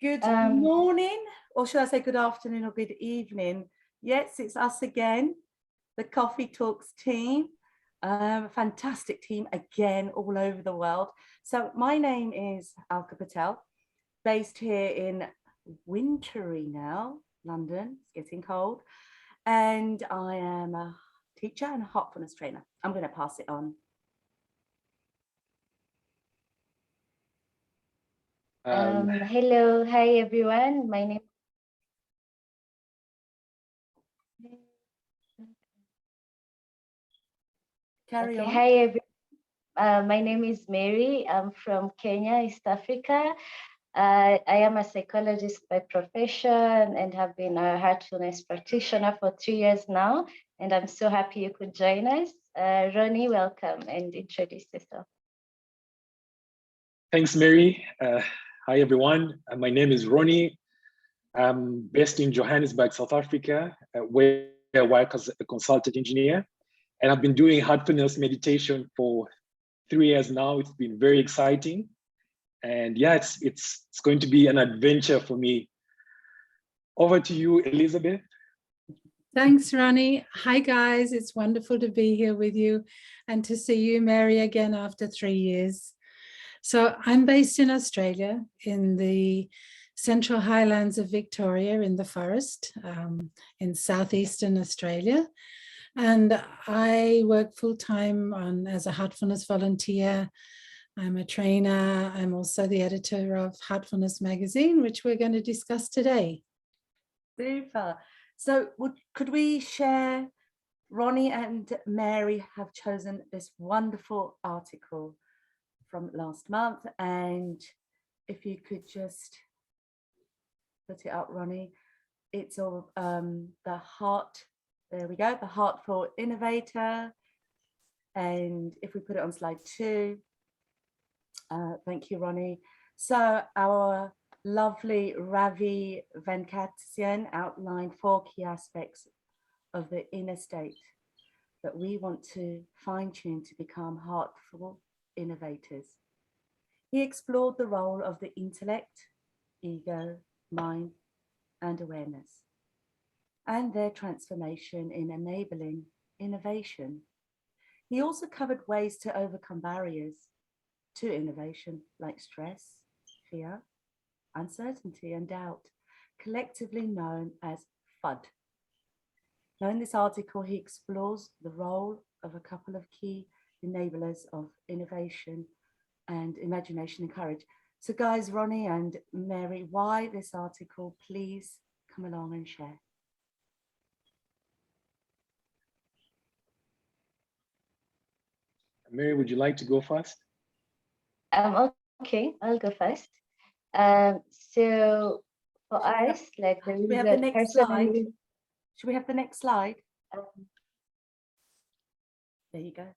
Good morning, or should I say good afternoon or good evening? Yes, it's us again, the Coffee Talks team. Fantastic team again, all over the world. So my name is Alka Patel, based here in wintry now, London. It's getting cold. And I am a teacher and a heartfulness trainer. I'm going to pass it on. Hello, hi everyone. My name. Carry on. Hi everyone. My name is Mary. I'm from Kenya, East Africa. I am a psychologist by profession and have been a heartfulness practitioner for 3 years now. And I'm so happy you could join us. Ronnie, welcome and introduce yourself. Thanks, Mary. Hi, everyone. My name is Ronnie. I'm based in Johannesburg, South Africa, where I work as a consultant engineer. And I've been doing heartfulness meditation for 3 years now. It's been very exciting. And yeah, it's going to be an adventure for me. Over to you, Elizabeth. Thanks, Ronnie. Hi, guys. It's wonderful to be here with you and to see you, Mary, again after 3 years. So I'm based in Australia, in the Central Highlands of Victoria, in the forest, in southeastern Australia. And I work full-time as a heartfulness volunteer. I'm a trainer. I'm also the editor of Heartfulness Magazine, which we're going to discuss today. Super. So could we share, Ronnie and Mary have chosen this wonderful article from last month, and if you could just put it up, Ronnie. It's all the heart, there we go, the Heartful Innovator. And if we put it on slide 2, thank you, Ronnie. So our lovely Ravi Venkatesyan outlined 4 key aspects of the inner state that we want to fine-tune to become heartful innovators. He explored the role of the intellect, ego, mind, and awareness, and their transformation in enabling innovation. He also covered ways to overcome barriers to innovation, like stress, fear, uncertainty, and doubt, collectively known as FUD. Now, in this article, he explores the role of a couple of key enablers of innovation and imagination and courage. So guys, Ronnie and Mary, why this article? Please come along and share. Mary, would you like to go first? Okay, I'll go first. So for us, like should we have the next slide? Should we have the next slide? There you go.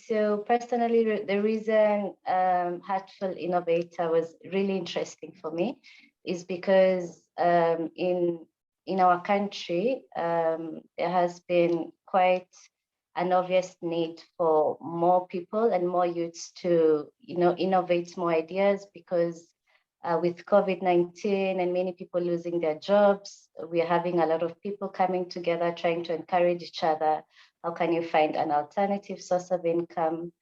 So personally, the reason Heartful Innovator was really interesting for me is because in our country, there has been quite an obvious need for more people and more youths to, innovate more ideas, because with COVID-19 and many people losing their jobs, we're having a lot of people coming together, trying to encourage each other. How can you find an alternative source of income?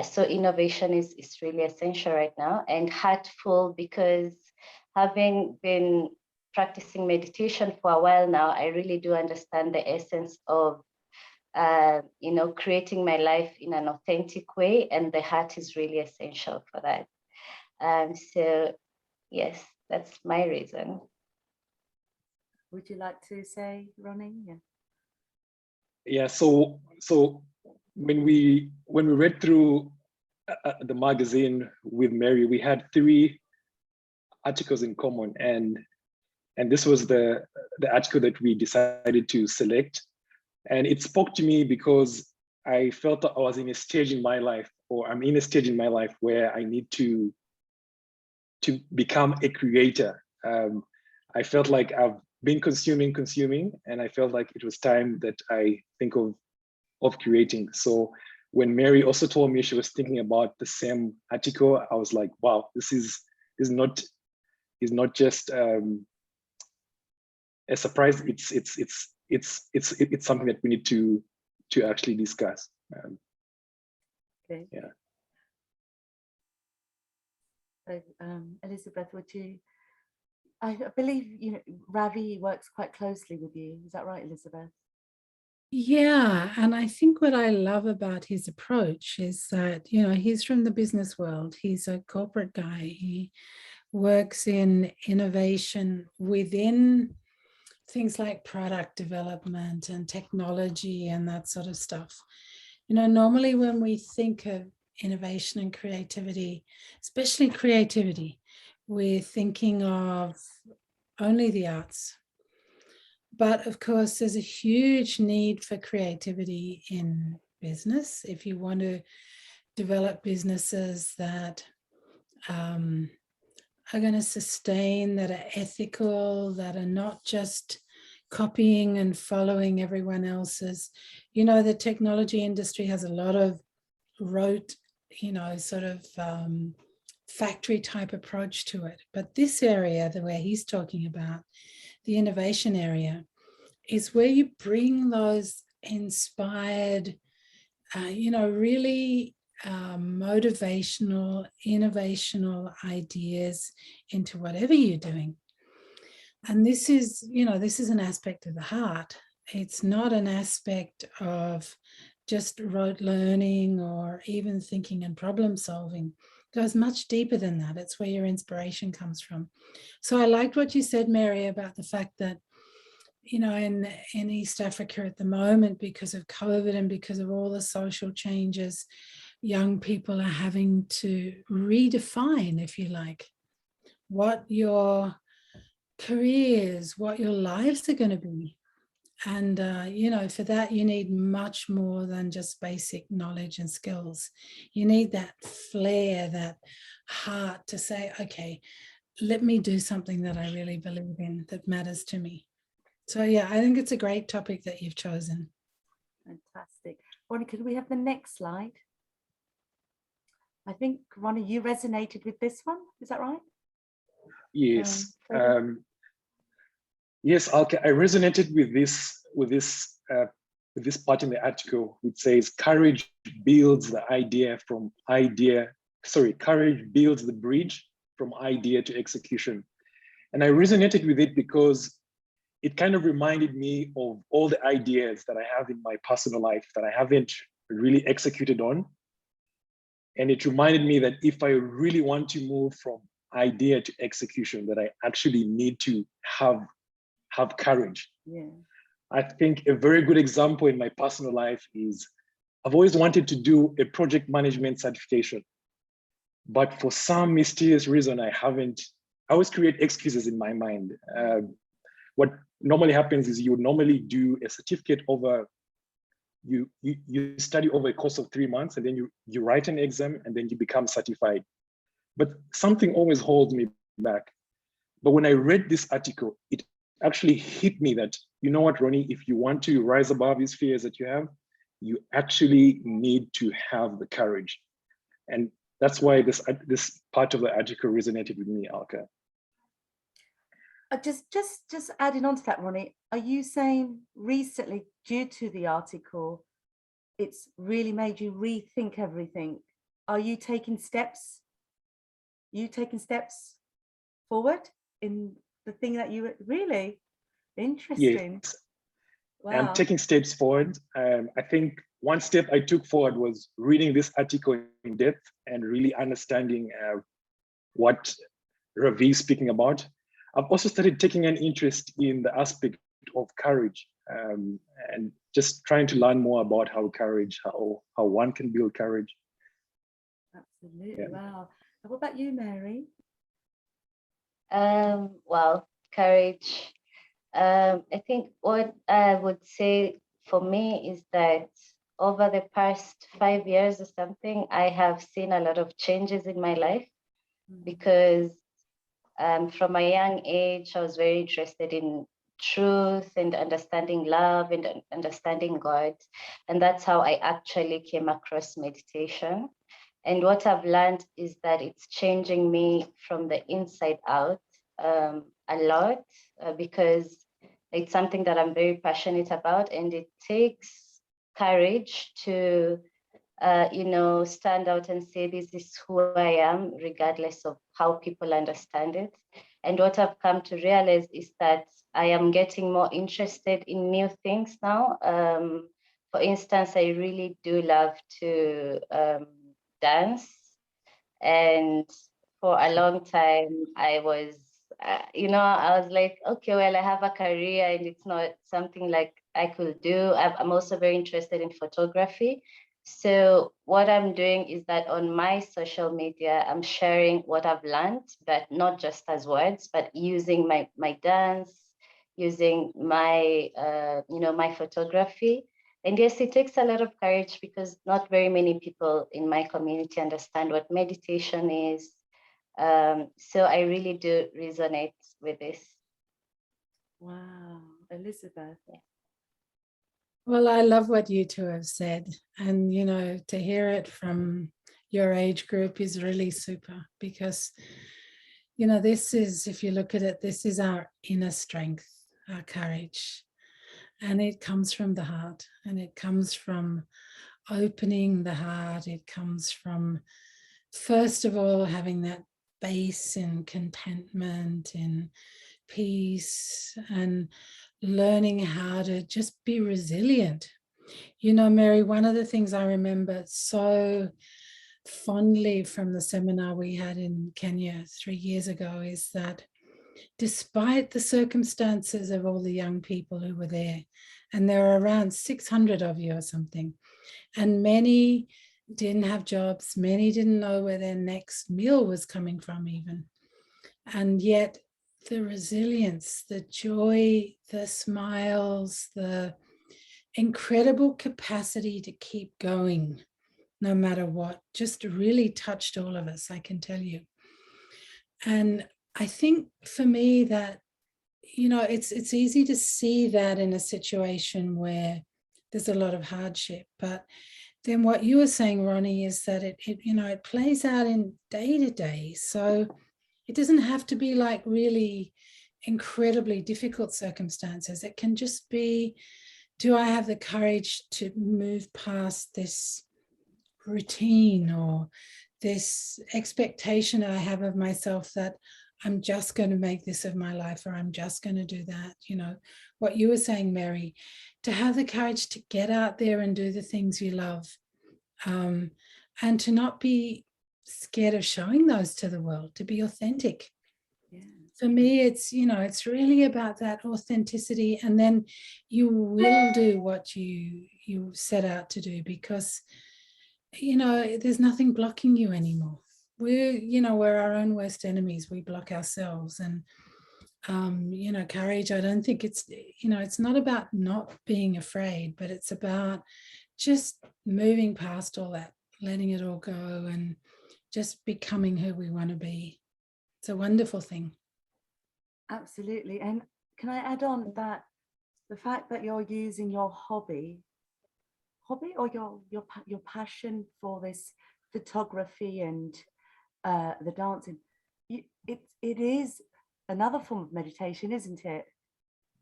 So innovation is really essential right now. And Heartful, because having been practicing meditation for a while now, I really do understand the essence of creating my life in an authentic way, and the heart is really essential for that. So yes, that's my reason. Would you like to say, Ronnie? Yeah. Yeah. So when we read through the magazine with Mary, we had 3 articles in common, and this was the article that we decided to select. And it spoke to me because I felt that I was in a stage in my life, or I'm in a stage in my life where I need to become a creator. I felt like I've been consuming, and I felt like it was time that I think of creating. So when Mary also told me she was thinking about the same article, I was like, wow, this is is not just a surprise. It's something that we need to actually discuss. Okay. Yeah. So, Elizabeth, would you? I believe Ravi works quite closely with you. Is that right, Elizabeth? Yeah, and I think what I love about his approach is that, he's from the business world. He's a corporate guy. He works in innovation within things like product development and technology and that sort of stuff. Normally when we think of innovation and creativity, especially creativity, we're thinking of only the arts. But of course, there's a huge need for creativity in business. If you want to develop businesses that are going to sustain, that are ethical, that are not just copying and following everyone else's. The technology industry has a lot of rote, sort of factory type approach to it. But this area, the way he's talking about, the innovation area, is where you bring those inspired, really motivational, innovational ideas into whatever you're doing. And this is an aspect of the heart. It's not an aspect of just rote learning or even thinking and problem solving. It goes much deeper than that. It's where your inspiration comes from. So I liked what you said, Mary, about the fact that, in East Africa at the moment, because of COVID and because of all the social changes, young people are having to redefine, if you like, what your careers, what your lives are going to be. And, for that, you need much more than just basic knowledge and skills. You need that flair, that heart to say, okay, let me do something that I really believe in, that matters to me. So, yeah, I think it's a great topic that you've chosen. Fantastic. Ronnie, could we have the next slide? I think, Ronnie, you resonated with this one. Is that right? Yes. Yes, Alka, I resonated with this part in the article, which says courage builds the bridge from idea to execution. And I resonated with it because it kind of reminded me of all the ideas that I have in my personal life that I haven't really executed on. And it reminded me that if I really want to move from idea to execution, that I actually need to have courage. Yeah. I think a very good example in my personal life is I've always wanted to do a project management certification, but for some mysterious reason, I haven't. I always create excuses in my mind. What normally happens is you normally do a certificate over, you study over a course of 3 months, and then you write an exam, and then you become certified. But something always holds me back. But when I read this article, it actually hit me that, you know what, Ronnie, if you want to rise above these fears that you have, you actually need to have the courage. And that's why this part of the article resonated with me, Alka. Just adding on to that, Ronnie, are you saying recently, due to the article, it's really made you rethink everything? Are you taking steps? Forward in the thing that you really interesting? Yes. Wow. I'm taking steps forward. I think one step I took forward was reading this article in depth and really understanding what Ravi is speaking about. I've also started taking an interest in the aspect of courage and just trying to learn more about how one can build courage. Absolutely. Yeah. Wow. What about you, Mary? Well, courage. I think what I would say for me is that over the past 5 years or something, I have seen a lot of changes in my life because from a young age, I was very interested in truth and understanding love and understanding God. And that's how I actually came across meditation. And what I've learned is that it's changing me from the inside out a lot, because it's something that I'm very passionate about, and it takes courage to stand out and say, this is who I am, regardless of how people understand it. And what I've come to realize is that I am getting more interested in new things now. For instance, I really do love to dance. And for a long time, I was, I was like, okay, well, I have a career and it's not something like I could do. I'm also very interested in photography. So what I'm doing is that on my social media, I'm sharing what I've learned, but not just as words, but using my dance, using my, my photography. And yes, it takes a lot of courage because not very many people in my community understand what meditation is. So I really do resonate with this. Wow, Elizabeth. Well, I love what you two have said. And, to hear it from your age group is really super because, this is, if you look at it, this is our inner strength, our courage. And it comes from the heart, and it comes from opening the heart. It comes from, first of all, having that base in contentment, in peace, and learning how to just be resilient. Mary, one of the things I remember so fondly from the seminar we had in Kenya 3 years ago is that despite the circumstances of all the young people who were there, and there were around 600 of you or something, and many didn't have jobs, many didn't know where their next meal was coming from even. And yet the resilience, the joy, the smiles, the incredible capacity to keep going no matter what, just really touched all of us, I can tell you. And I think for me that, it's easy to see that in a situation where there's a lot of hardship, but then what you were saying, Ronnie, is that it plays out in day to day. So it doesn't have to be like really incredibly difficult circumstances. It can just be, do I have the courage to move past this routine or this expectation I have of myself that I'm just going to make this of my life, or I'm just going to do that. What you were saying, Mary, to have the courage to get out there and do the things you love, and to not be scared of showing those to the world, to be authentic. Yeah. For me, it's really about that authenticity, and then you will do what you set out to do because, there's nothing blocking you anymore. We're our own worst enemies. We block ourselves. And courage, I don't think it's not about not being afraid, but it's about just moving past all that, letting it all go, and just becoming who we want to be. It's a wonderful thing. Absolutely. And can I add on that the fact that you're using your hobby or your passion for this photography and the dancing, it is another form of meditation, isn't it?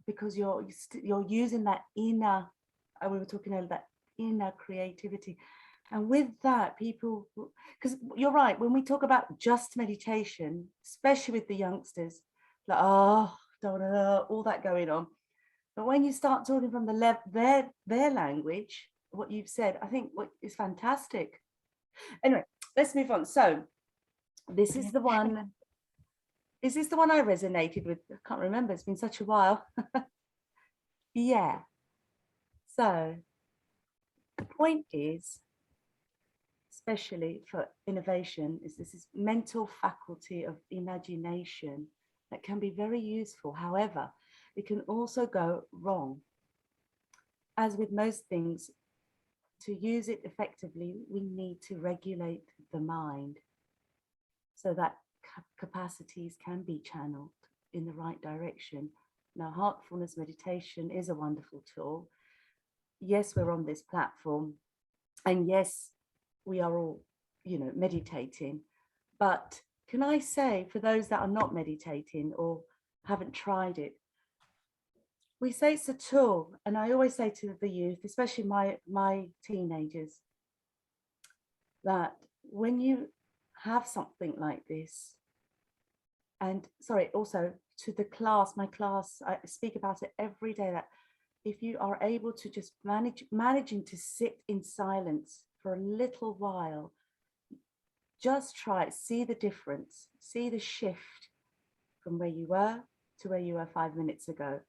Because you're using that inner, we were talking earlier, that inner creativity. And with that, people, because you're right, when we talk about just meditation, especially with the youngsters, like, oh, all that going on. But when you start talking from their language, what you've said, I think what is fantastic. Anyway, let's move on. So this is the one. Is this the one I resonated with? I can't remember. It's been such a while. Yeah. So the point is, especially for innovation, is this is mental faculty of imagination that can be very useful. However, it can also go wrong. As with most things, to use it effectively, we need to regulate the mind so that capacities can be channeled in the right direction. Now, Heartfulness meditation is a wonderful tool. Yes, we're on this platform, and yes, we are all meditating. But can I say, for those that are not meditating or haven't tried it, we say it's a tool. And I always say to the youth, especially my teenagers, that when you have something like this, and sorry, also to the class, my class, I speak about it every day, that if you are able to just managing to sit in silence for a little while, just try it, see the difference, see the shift from where you were to where you were 5 minutes ago.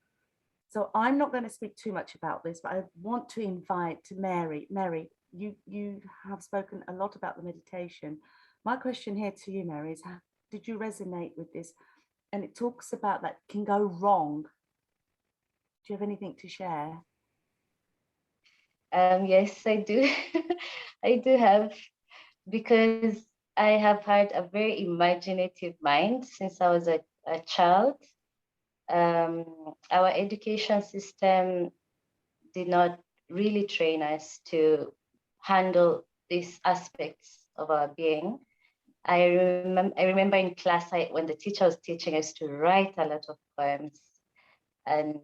So I'm not going to speak too much about this, but I want to invite Mary. Mary, you have spoken a lot about the meditation. My question here to you, Mary, is did you resonate with this? And it talks about that can go wrong. Do you have anything to share? Yes, I do. I do have, because I have had a very imaginative mind since I was a child. Our education system did not really train us to handle these aspects of our being. I remember in class when the teacher was teaching us to write a lot of poems, and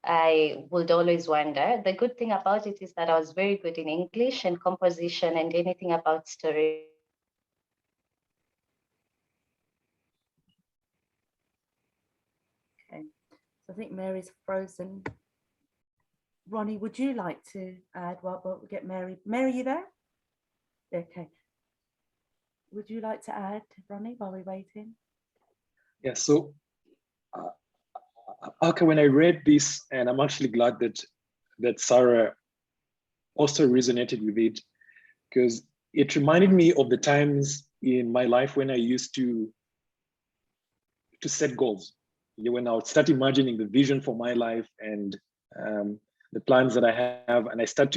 I would always wonder. The good thing about it is that I was very good in English and composition and anything about story. Okay, so I think Mary's frozen. Ronnie, would you like to add while we get Mary? Mary, you there? Okay. Would you like to add, Ronnie, while we're waiting? Yeah, so Alka, when I read this, and I'm actually glad that Sarah also resonated with it, because it reminded me of the times in my life when I used to set goals. When I would start imagining the vision for my life and the plans that I have, and I start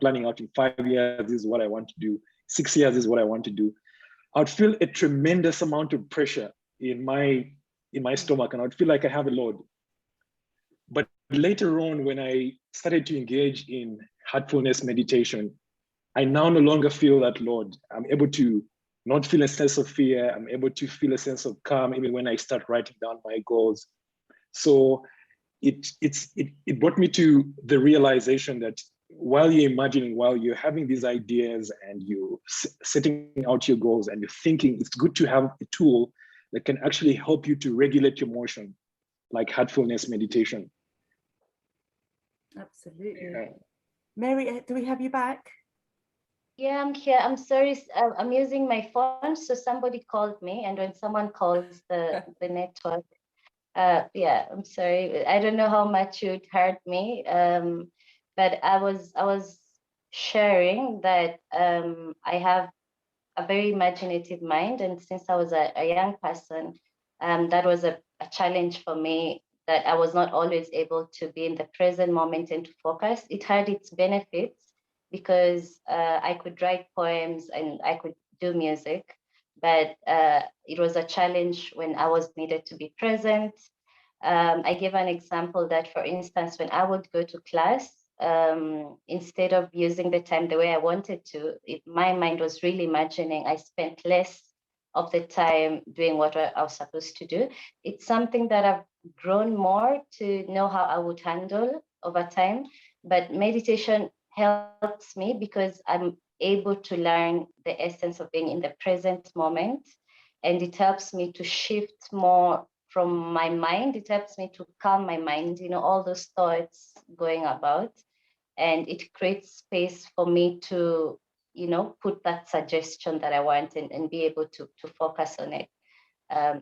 planning out in 5 years, this is what I want to do. 6 years is what I want to do. I would feel a tremendous amount of pressure in my stomach, and I would feel like I have a load. But later on, when I started to engage in heartfulness meditation, I now no longer feel that load. I'm able to not feel a sense of fear. I'm able to feel a sense of calm even when I start writing down my goals. So it brought me to the realization that while you're imagining, while you're having these ideas and you're setting out your goals and you're thinking, it's good to have a tool that can actually help you to regulate your emotion, like heartfulness meditation. Absolutely. Yeah. Mary, do we have you back? Yeah, I'm here. I'm sorry. I'm using my phone, so somebody called me, and when someone calls the network, yeah, I'm sorry. I don't know how much you'd heard me, but I was sharing that I have a very imaginative mind, and since I was a young person, that was a challenge for me, that I was not always able to be in the present moment and to focus. It had its benefits because I could write poems and I could do music, but it was a challenge when I was needed to be present. I give an example that, for instance, when I would go to class, instead of using the time the way I wanted to, if my mind was really imagining, I spent less of the time doing what I was supposed to do. It's something that I've grown more to know how I would handle over time. But meditation helps me because I'm able to learn the essence of being in the present moment. And it helps me to shift more from my mind. It helps me to calm my mind, all those thoughts going about. And it creates space for me to, put that suggestion that I want and be able to focus on it.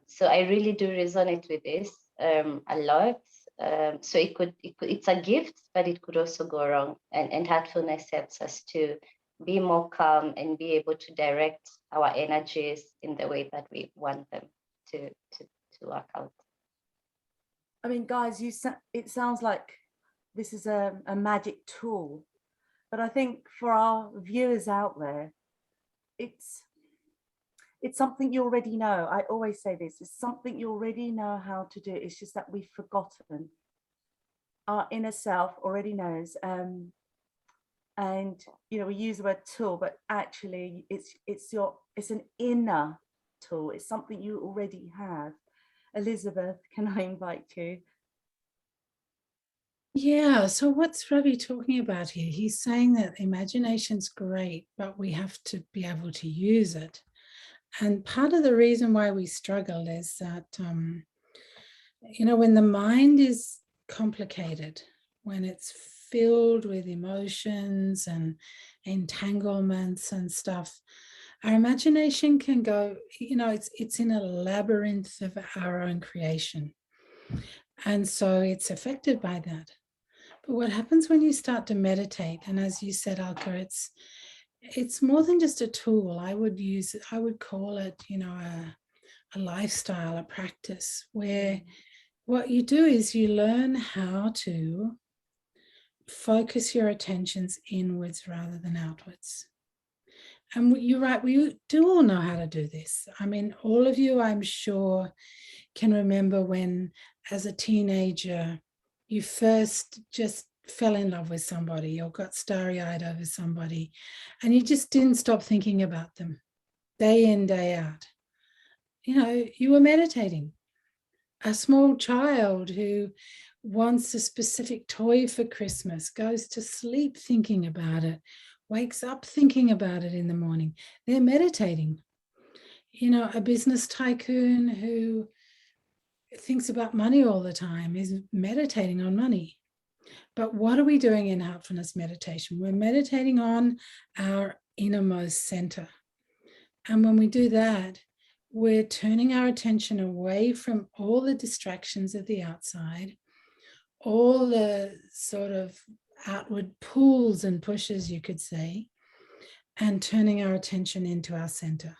So I really do resonate with this a lot. So it's a gift, but it could also go wrong. And heartfulness helps us to be more calm and be able to direct our energies in the way that we want them to work out. I mean, guys, it sounds like this is a magic tool, but I think for our viewers out there, it's something you already know. I always say this, it's something you already know how to do. It's just that we've forgotten. Our inner self already knows. And we use the word tool, but actually it's an inner tool. It's something you already have. Elizabeth, can I invite you? Yeah, so what's Ravi talking about here? He's saying that imagination's great, but we have to be able to use it. And part of the reason why we struggle is that, when the mind is complicated, when it's filled with emotions and entanglements and stuff, our imagination can go, it's in a labyrinth of our own creation. And so it's affected by that. But what happens when you start to meditate, and as you said, Alka, it's more than just a tool. I would call it, a lifestyle, a practice, where what you do is you learn how to focus your attentions inwards rather than outwards. And you're right, we do all know how to do this. I mean, all of you, I'm sure, can remember when, as a teenager, you first just fell in love with somebody or got starry-eyed over somebody, and you just didn't stop thinking about them day in, day out. You were meditating. A small child who wants a specific toy for Christmas goes to sleep thinking about it, wakes up thinking about it in the morning. They're meditating. A business tycoon who thinks about money all the time is meditating on money. But what are we doing in Heartfulness meditation? We're meditating on our innermost center. And when we do that, we're turning our attention away from all the distractions of the outside, all the sort of outward pulls and pushes, you could say, and turning our attention into our center.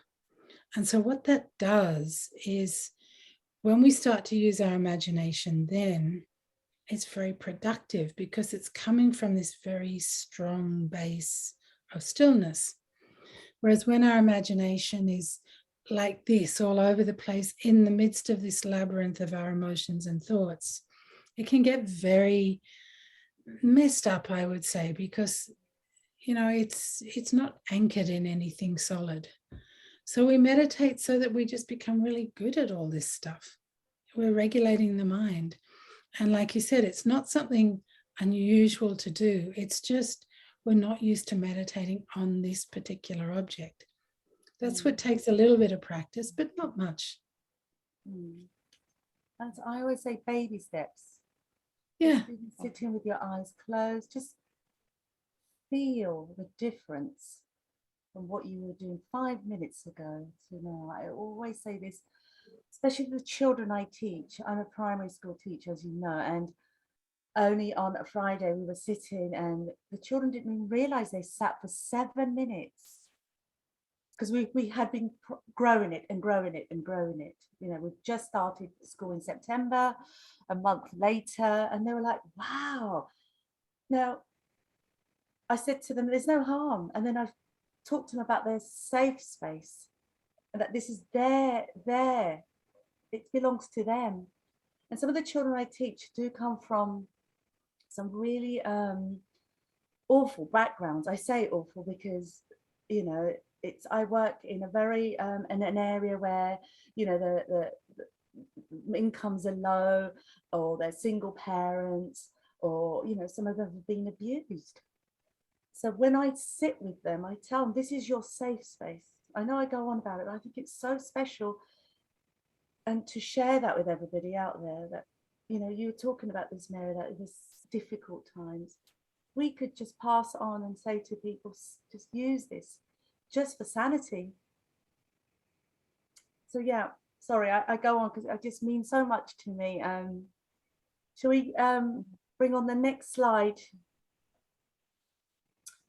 And so what that does is, when we start to use our imagination, then it's very productive because it's coming from this very strong base of stillness. Whereas when our imagination is like this, all over the place, in the midst of this labyrinth of our emotions and thoughts, it can get very messed up, I would say, because it's not anchored in anything solid. So we meditate so that we just become really good at all this stuff. We're regulating the mind. And like you said, it's not something unusual to do. It's just we're not used to meditating on this particular object. That's what takes a little bit of practice, but not much. As I always say, baby steps. Yeah. Sitting with your eyes closed, just feel the difference from what you were doing 5 minutes ago to now. I always say this, especially the children I teach. I'm a primary school teacher, as you know, and only on a Friday we were sitting and the children didn't even realize they sat for 7 minutes because we had been growing it and growing it and growing it. We've just started school in September, a month later, and they were like, wow. Now, I said to them, there's no harm. And then I talked to them about their safe space and that this is there. It belongs to them. And some of the children I teach do come from some really awful backgrounds. I say awful because, I work in a very in an area where, the incomes are low, or they're single parents, or, some of them have been abused. So when I sit with them, I tell them, this is your safe space. I know I go on about it, but I think it's so special. And to share that with everybody out there that, you were talking about this, Mary, that this difficult times, we could just pass on and say to people, just use this just for sanity. So yeah, sorry, I go on because it just means so much to me. Shall we bring on the next slide?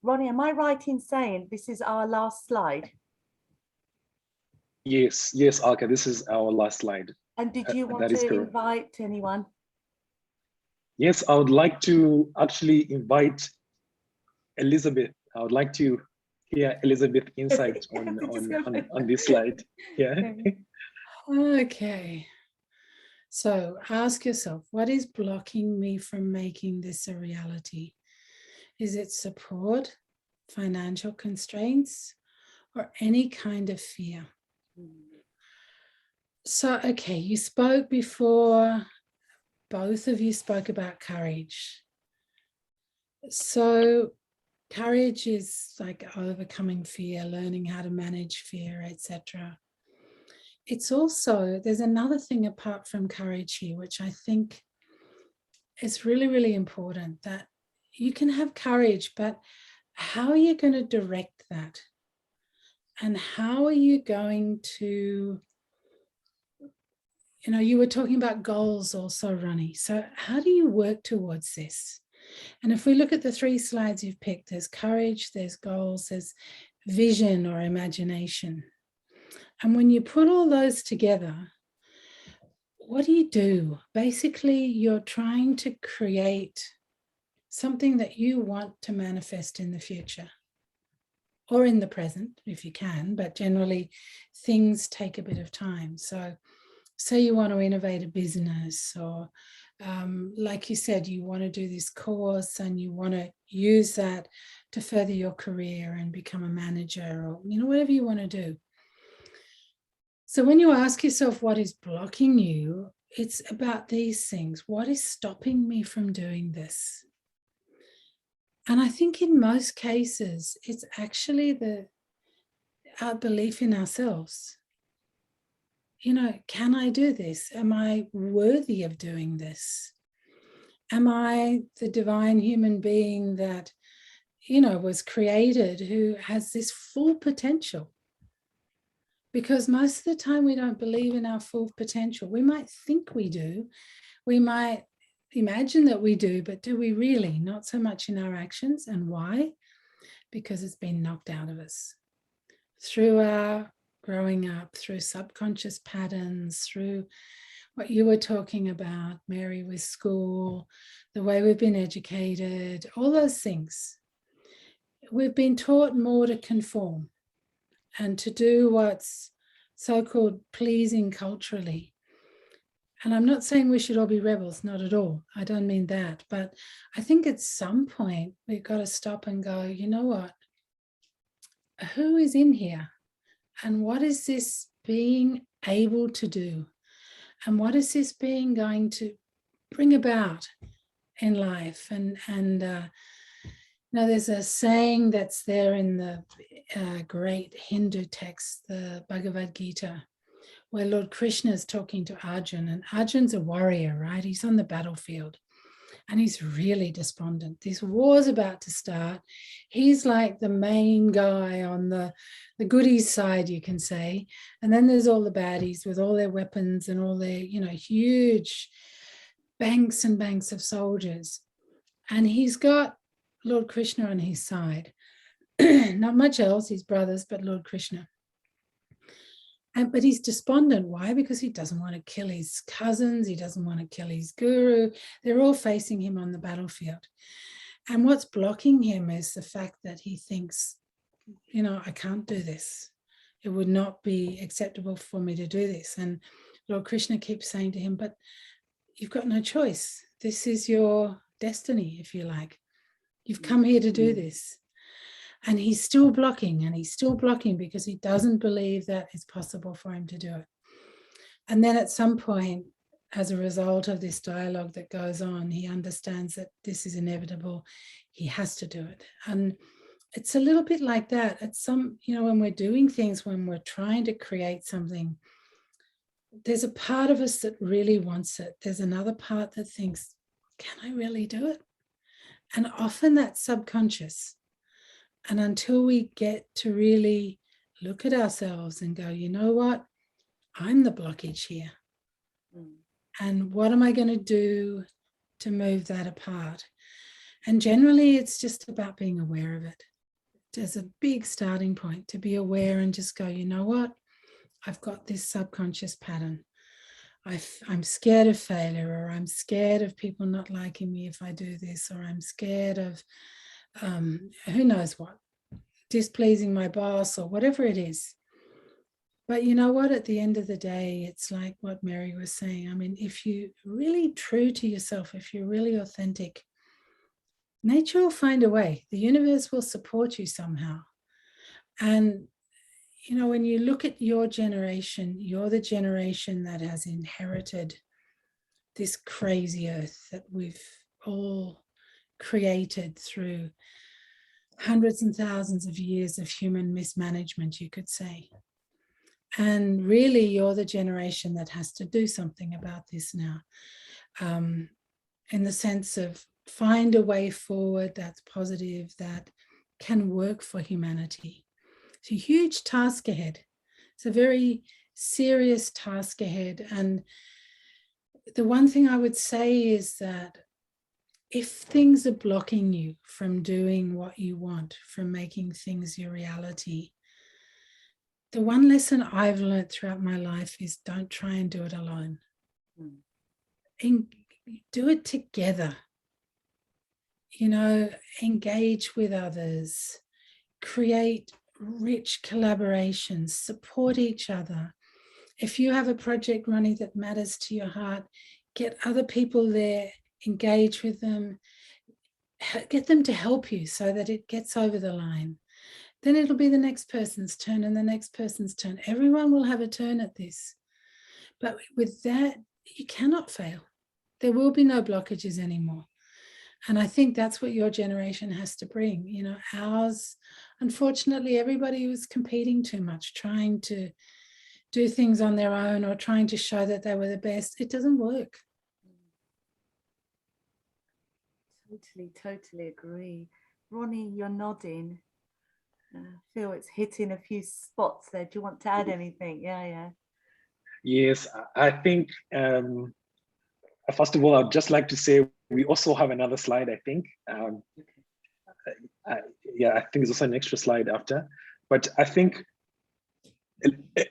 Ronnie, am I right in saying this is our last slide? Yes, Alka, this is our last slide. And did you want to invite anyone? Yes, I would like to actually invite Elizabeth. I would like to hear Elizabeth's insight on this slide. Yeah. Okay. So ask yourself, what is blocking me from making this a reality? Is it support, financial constraints, or any kind of fear? So, okay, you spoke before, both of you spoke about courage. So courage is like overcoming fear, learning how to manage fear, etc. It's also, there's another thing apart from courage here, which I think is really, really important, that you can have courage, but how are you going to direct that? And how are you going to, you know, you were talking about goals also, Ronnie. So how do you work towards this? And if we look at the 3 slides you've picked, there's courage, there's goals, there's vision or imagination. And when you put all those together, what do? Basically, you're trying to create something that you want to manifest in the future or in the present, if you can, but generally things take a bit of time. So say you want to innovate a business, or like you said, you want to do this course and you want to use that to further your career and become a manager, or, you know, whatever you want to do. So when you ask yourself what is blocking you, it's about these things. What is stopping me from doing this? And I think in most cases, it's actually our belief in ourselves. You know, can I do this? Am I worthy of doing this? Am I the divine human being that, you know, was created, who has this full potential? Because most of the time we don't believe in our full potential. We might think we do. We might imagine that we do, but do we really? Not so much in our actions. And why? Because it's been knocked out of us through our growing up, through subconscious patterns, through what you were talking about, Mary, with school, the way we've been educated, all those things. We've been taught more to conform and to do what's so-called pleasing culturally. And I'm not saying we should all be rebels, not at all. I don't mean that. But I think at some point we've got to stop and go, you know what? Who is in here? And what is this being able to do? And what is this being going to bring about in life? And now there's a saying that's there in the great Hindu text, the Bhagavad Gita, where Lord Krishna is talking to Arjun, and Arjun's a warrior, right? He's on the battlefield and he's really despondent. This war's about to start. He's like the main guy on the goodies side, you can say. And then there's all the baddies with all their weapons and all their, you know, huge banks and banks of soldiers. And he's got Lord Krishna on his side. Not much else, his brothers, but Lord Krishna. But he's despondent. Why? Because he doesn't want to kill his cousins. He doesn't want to kill his guru. They're all facing him on the battlefield. And what's blocking him is the fact that he thinks, you know, I can't do this. It would not be acceptable for me to do this. And Lord Krishna keeps saying to him, but you've got no choice. This is your destiny, if you like. You've come here to do this. And he's still blocking, and he's still blocking because he doesn't believe that it's possible for him to do it. And then at some point, as a result of this dialogue that goes on, he understands that this is inevitable. He has to do it. And it's a little bit like that. At some, you know, when we're doing things, when we're trying to create something, there's a part of us that really wants it. There's another part that thinks, can I really do it? And often that's subconscious. And until we get to really look at ourselves and go, you know what? I'm the blockage here. And what am I going to do to move that apart? And generally, it's just about being aware of it. There's a big starting point to be aware and just go, you know what? I've got this subconscious pattern. I'm scared of failure, or I'm scared of people not liking me if I do this, or I'm scared of who knows what, displeasing my boss, or whatever it is. But you know what, at the end of the day, it's like what Mary was saying. I mean, if you're really true to yourself, if you're really authentic, nature will find a way. The universe will support you somehow. And, you know, when you look at your generation, you're the generation that has inherited this crazy earth that we've all created through hundreds and thousands of years of human mismanagement, you could say. And really, you're the generation that has to do something about this now, in the sense of find a way forward that's positive, that can work for humanity. It's a huge task ahead. It's a very serious task ahead. And the one thing I would say is that if things are blocking you from doing what you want, from making things your reality, the one lesson I've learned throughout my life is don't try and do it alone. And do it together. You know, engage with others, create rich collaborations, support each other. If you have a project, Ronnie, that matters to your heart, get other people there, engage with them, get them to help you so that it gets over the line. Then it'll be the next person's turn and the next person's turn. Everyone will have a turn at this. But with that, you cannot fail. There will be no blockages anymore. And I think that's what your generation has to bring. You know, ours, unfortunately, everybody was competing too much, trying to do things on their own or trying to show that they were the best. It doesn't work. Totally agree. Ronnie, you're nodding. I feel it's hitting a few spots there. Do you want to add anything? Yeah. Yes, I think, first of all, I'd just like to say we also have another slide, I think. I think there's also an extra slide after. But I think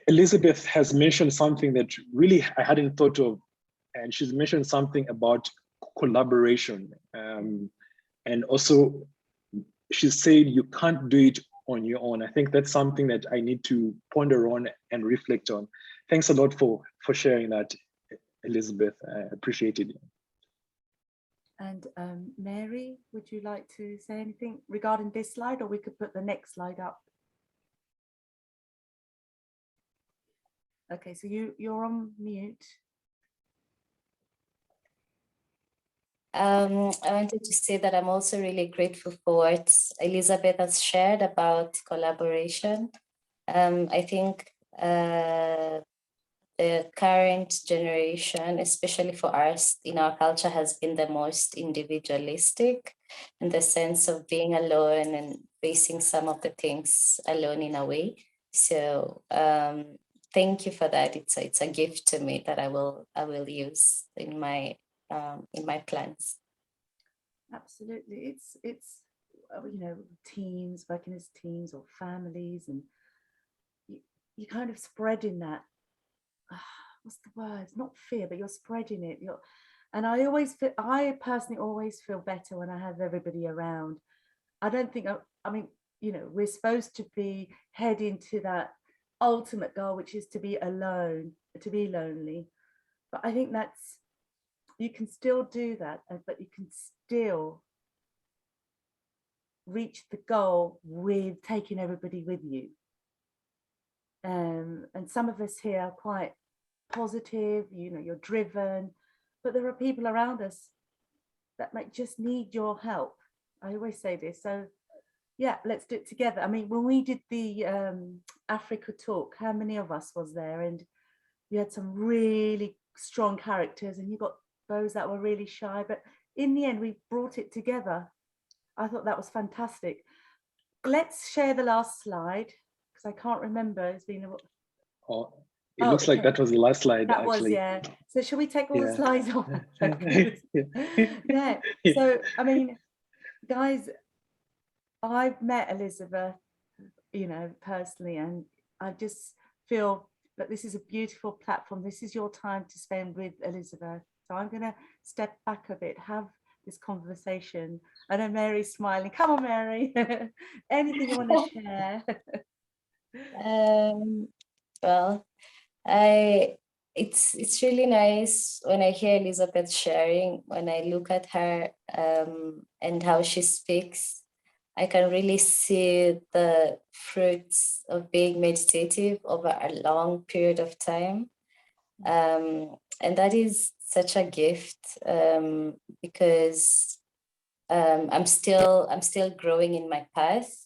Elizabeth has mentioned something that really I hadn't thought of. And she's mentioned something about collaboration. And also, she said you can't do it on your own. I think that's something that I need to ponder on and reflect on. Thanks a lot for sharing that, Elizabeth. I appreciate it. And Mary, would you like to say anything regarding this slide, or we could put the next slide up? Okay, so you're on mute. I wanted to say that I'm also really grateful for what Elizabeth has shared about collaboration. I think the current generation, especially for us in our culture, has been the most individualistic in the sense of being alone and facing some of the things alone in a way. So thank you for that. It's a gift to me that I will use in my plans. Absolutely. It's you know, teams, working as teams or families, and you kind of spreading that, what's the word, it's not fear, but you're spreading it. And I personally always feel better when I have everybody around. I don't think, I mean, you know, we're supposed to be heading to that ultimate goal, which is to be alone, to be lonely. But I think you can still do that, but you can still reach the goal with taking everybody with you. And some of us here are quite positive, you know, you're driven, but there are people around us that might just need your help. I always say this. So yeah, let's do it together. I mean, when we did the Africa talk, how many of us was there? And you had some really strong characters and you got those that were really shy, but in the end we brought it together. I thought that was fantastic. Let's share the last slide because I can't remember. It's been it looks like that was the last slide. That actually. was, yeah. So shall we take all the slides off? Yeah. So I mean, guys, I've met Elizabeth, you know, personally, and I just feel that this is a beautiful platform. This is your time to spend with Elizabeth. So I'm going to step back a bit, have this conversation. I know Mary's smiling. Come on, Mary. Anything you want to share? Well, it's really nice when I hear Elizabeth sharing, when I look at her and how she speaks. I can really see the fruits of being meditative over a long period of time. And that is such a gift, because I'm still growing in my path.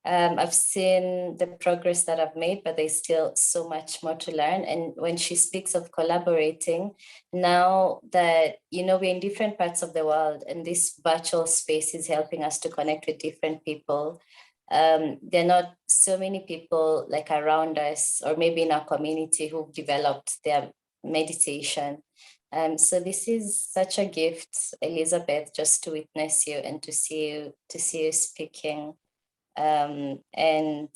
I've seen the progress that I've made, but there's still so much more to learn. And when she speaks of collaborating, now that, we're in different parts of the world and this virtual space is helping us to connect with different people. There are not so many people like around us or maybe in our community who've developed their meditation. So this is such a gift, Elizabeth, just to witness you and to see you speaking. And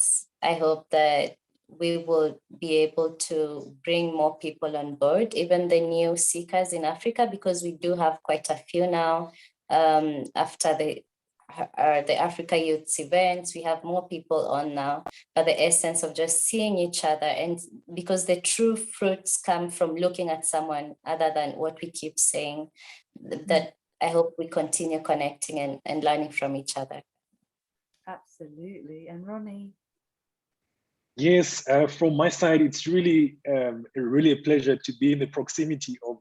I hope that we will be able to bring more people on board, even the new seekers in Africa, because we do have quite a few now. After the Africa Youths events, we have more people on now, but the essence of just seeing each other, and because the true fruits come from looking at someone other than what we keep saying, that I hope we continue connecting and learning from each other. Absolutely. And Ronnie? Yes, from my side, it's really a pleasure to be in the proximity of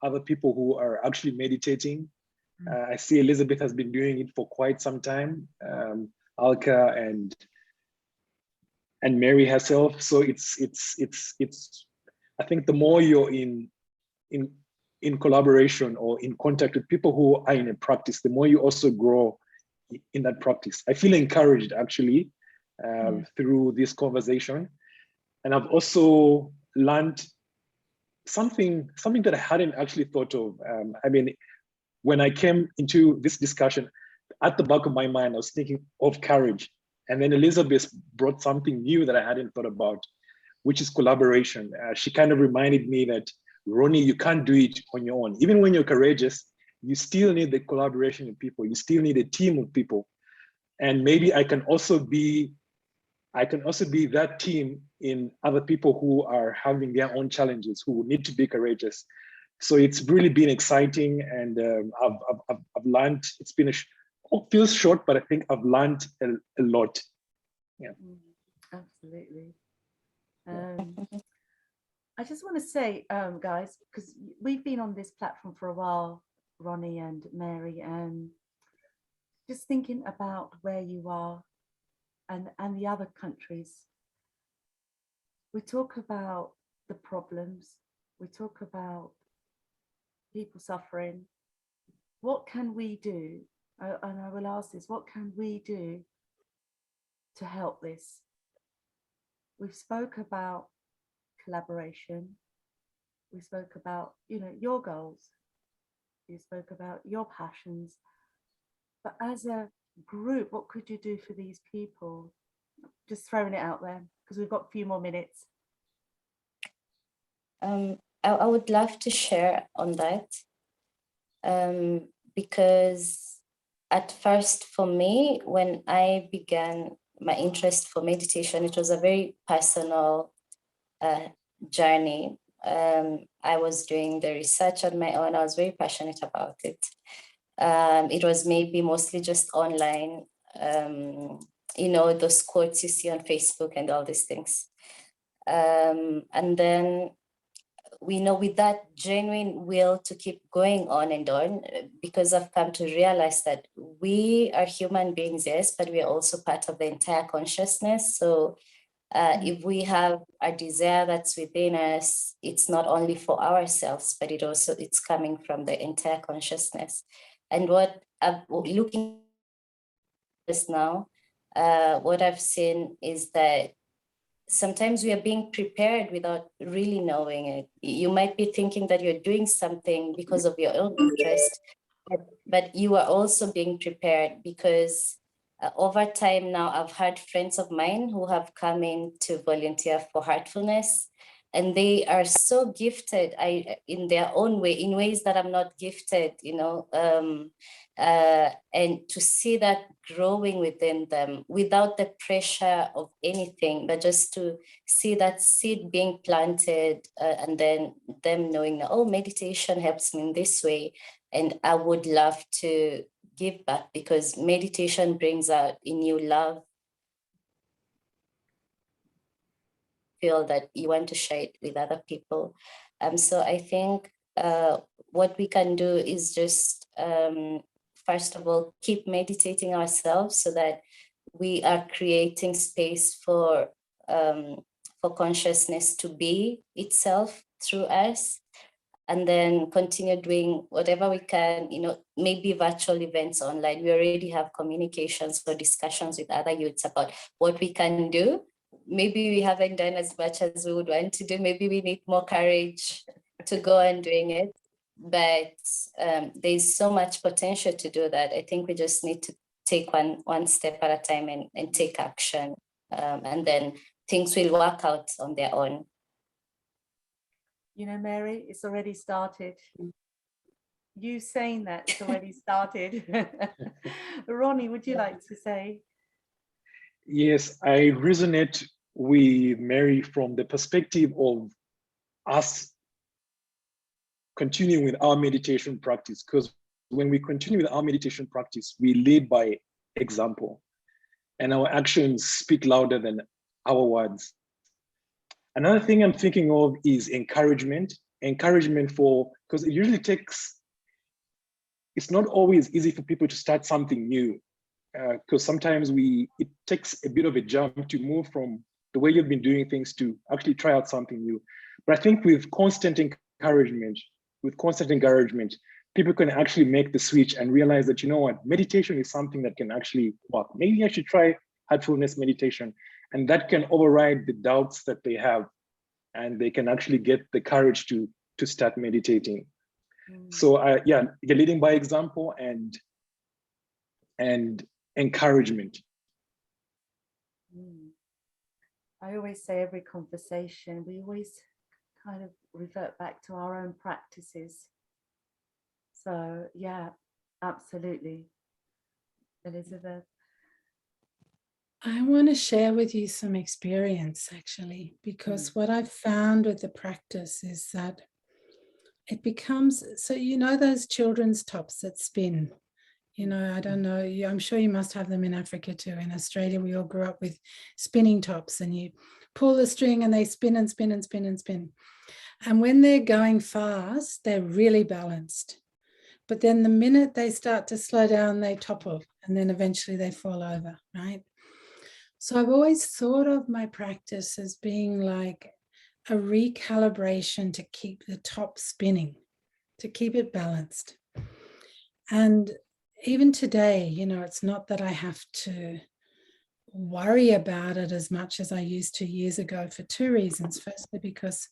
other people who are actually meditating. I see Elizabeth has been doing it for quite some time, Alka and Mary herself. So it's I think the more you're in collaboration or in contact with people who are in a practice, the more you also grow in that practice. I feel encouraged actually through this conversation. And I've also learned something that I hadn't actually thought of. I mean, when I came into this discussion, at the back of my mind, I was thinking of courage. And then Elizabeth brought something new that I hadn't thought about, which is collaboration. She kind of reminded me that, Ronnie, you can't do it on your own. Even when you're courageous, you still need the collaboration of people. You still need a team of people. And maybe I can also be that team in other people who are having their own challenges, who need to be courageous. So it's really been exciting, and I've learned. It's been it feels short, but I think I've learned a lot. Yeah, absolutely. I just want to say, guys, because we've been on this platform for a while, Ronnie and Mary, and just thinking about where you are and the other countries. We talk about the problems, we talk about people suffering. What can we do? And I will ask this, what can we do to help this? We've spoke about collaboration. We spoke about, your goals. You spoke about your passions. But as a group, what could you do for these people? Just throwing it out there, because we've got a few more minutes. I would love to share on that, because at first for me, when I began my interest for meditation, it was a very personal journey. I was doing the research on my own. I was very passionate about it. It was maybe mostly just online, those quotes you see on Facebook and all these things. And then with that genuine will to keep going on and on, because I've come to realize that we are human beings, yes, but we are also part of the entire consciousness. So if we have a desire that's within us, it's not only for ourselves, but it's coming from the entire consciousness. And what I'm looking at this now, what I've seen is that sometimes we are being prepared without really knowing it. You might be thinking that you're doing something because of your own interest, but you are also being prepared because over time now, I've had friends of mine who have come in to volunteer for Heartfulness. and they are so gifted in their own way, in ways that I'm not gifted, you know, and to see that growing within them without the pressure of anything, but just to see that seed being planted, and then them knowing that, oh, meditation helps me in this way, and I would love to give back, because meditation brings out in you love, feel that you want to share it with other people. So I think what we can do is just, first of all, keep meditating ourselves, so that we are creating space for consciousness to be itself through us, and then continue doing whatever we can, you know, maybe virtual events online. We already have communications or discussions with other youths about what we can do. Maybe we haven't done as much as we would want to do. Maybe we need more courage to go on doing it. But there's so much potential to do that. I think we just need to take one step at a time and take action. And then things will work out on their own. You know, Mary, it's already started. You saying that it's already started. Ronnie, would you like to say? Yes, I resonate with Mary from the perspective of us continuing with our meditation practice, because when we continue with our meditation practice, we lead by example, and our actions speak louder than our words. Another thing I'm thinking of is encouragement. Encouragement for, because it usually takes, it's not always easy for people to start something new, because sometimes it takes a bit of a jump to move from the way you've been doing things to actually try out something new. But I think with constant encouragement, people can actually make the switch and realize that, you know what, meditation is something that can actually work. Maybe I should try Heartfulness meditation, and that can override the doubts that they have, and they can actually get the courage to start meditating. So yeah, you're leading by example and encouragement. I always say every conversation, we always kind of revert back to our own practices. So yeah, absolutely. Elizabeth? I want to share with you some experience, actually, because what I've found with the practice is that it becomes, so you know those children's tops that spin, you know, I don't know, I'm sure you must have them in Africa too. In Australia, we all grew up with spinning tops, and you pull the string and they spin and spin and spin and spin. And when they're going fast, they're really balanced. But then the minute they start to slow down, they topple, and then eventually they fall over, right? So I've always thought of my practice as being like a recalibration to keep the top spinning, to keep it balanced. And even today, you know, it's not that I have to worry about it as much as I used to years ago for two reasons. Firstly, because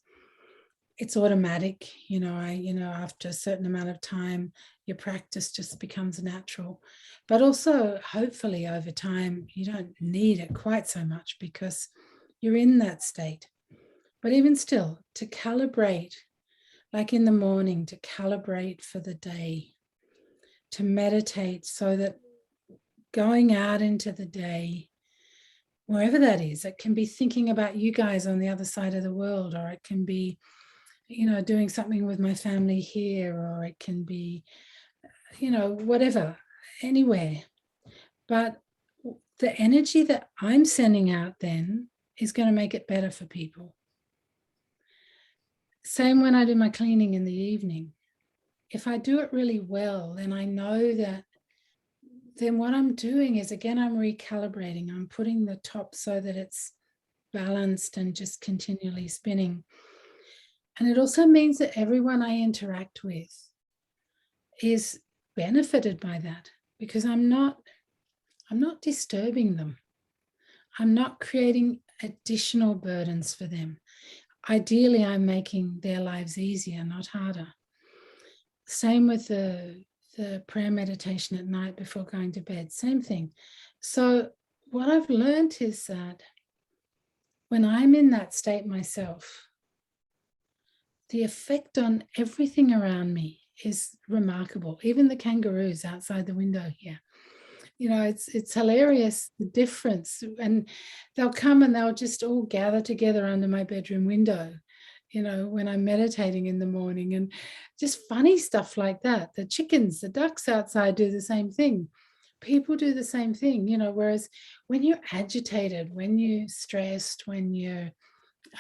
it's automatic, you know, after a certain amount of time, your practice just becomes natural. But also, hopefully over time, you don't need it quite so much because you're in that state. But even still, to calibrate, like in the morning, to calibrate for the day, to meditate so that going out into the day, wherever that is, it can be thinking about you guys on the other side of the world, or it can be, you know, doing something with my family here, or it can be, you know, whatever, anywhere. But the energy that I'm sending out then is going to make it better for people. Same when I do my cleaning in the evening. If I do it really well, then I know that then what I'm doing is, again, I'm recalibrating. I'm putting the top so that it's balanced and just continually spinning. And it also means that everyone I interact with is benefited by that, because I'm not disturbing them. I'm not creating additional burdens for them. Ideally, I'm making their lives easier, not harder. Same with the prayer meditation at night before going to bed, same thing. So what I've learned is that when I'm in that state myself, the effect on everything around me is remarkable. Even the kangaroos outside the window here. You know, it's hilarious, the difference. And they'll come and they'll just all gather together under my bedroom window, you know, when I'm meditating in the morning, and just funny stuff like that. The chickens, the ducks outside do the same thing. People do the same thing, you know, whereas when you're agitated, when you're stressed, when you're,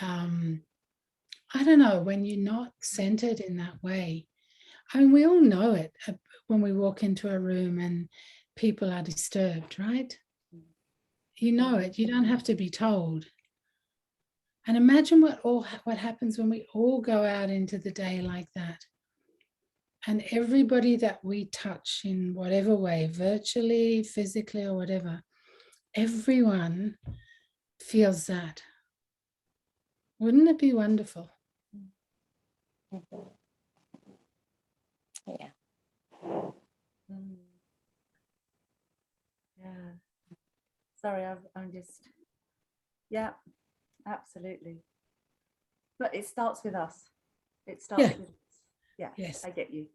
I don't know, when you're not centered in that way. I mean, we all know it when we walk into a room and people are disturbed, right? You know it. You don't have to be told. And imagine what happens when we all go out into the day like that. And everybody that we touch in whatever way, virtually, physically, or whatever, everyone feels that. Wouldn't it be wonderful? Yeah. Yeah. Sorry, I'm just, yeah, absolutely. But it starts with us. It starts Yeah. with us. Yeah, Yes. I get you.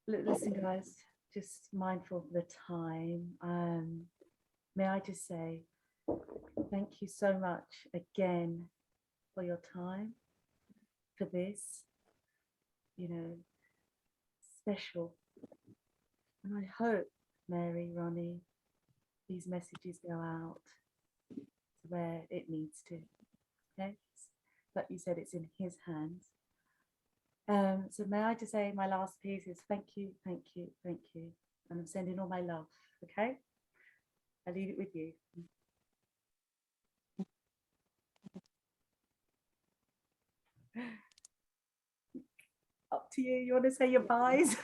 Listen, guys, just mindful of the time. May I just say thank you so much again for your time, for this, you know, special. And I hope, Mary, Ronnie, these messages go out to where it needs to. Okay, like you said, it's in his hands. So may I just say my last piece is thank you, thank you, thank you. And I'm sending all my love, okay? I leave it with you. Up to you. You want to say your byes?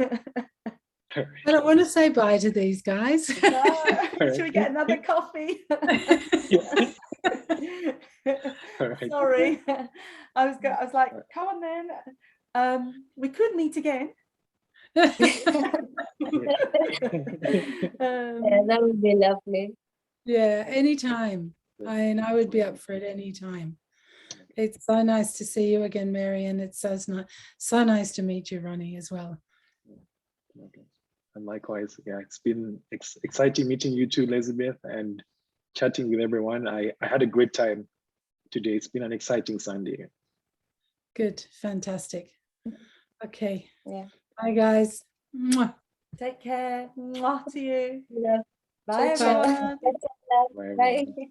I don't want to say bye to these guys. No. Should we get another coffee? Sorry. I was like, come on then. We could meet again. Yeah, that would be lovely. Yeah, anytime. I would be up for it anytime. It's so nice to see you again, Mary, and it's so nice to meet you, Ronnie, as well. And likewise, yeah, it's been exciting meeting you too, Elizabeth, and chatting with everyone. I had a great time today. It's been an exciting Sunday. Good, fantastic. Okay. Yeah. Bye, guys. Mwah. Take care. Mwah to you. Love. Bye, Ciao, ciao. everyone. Bye, everyone. Bye.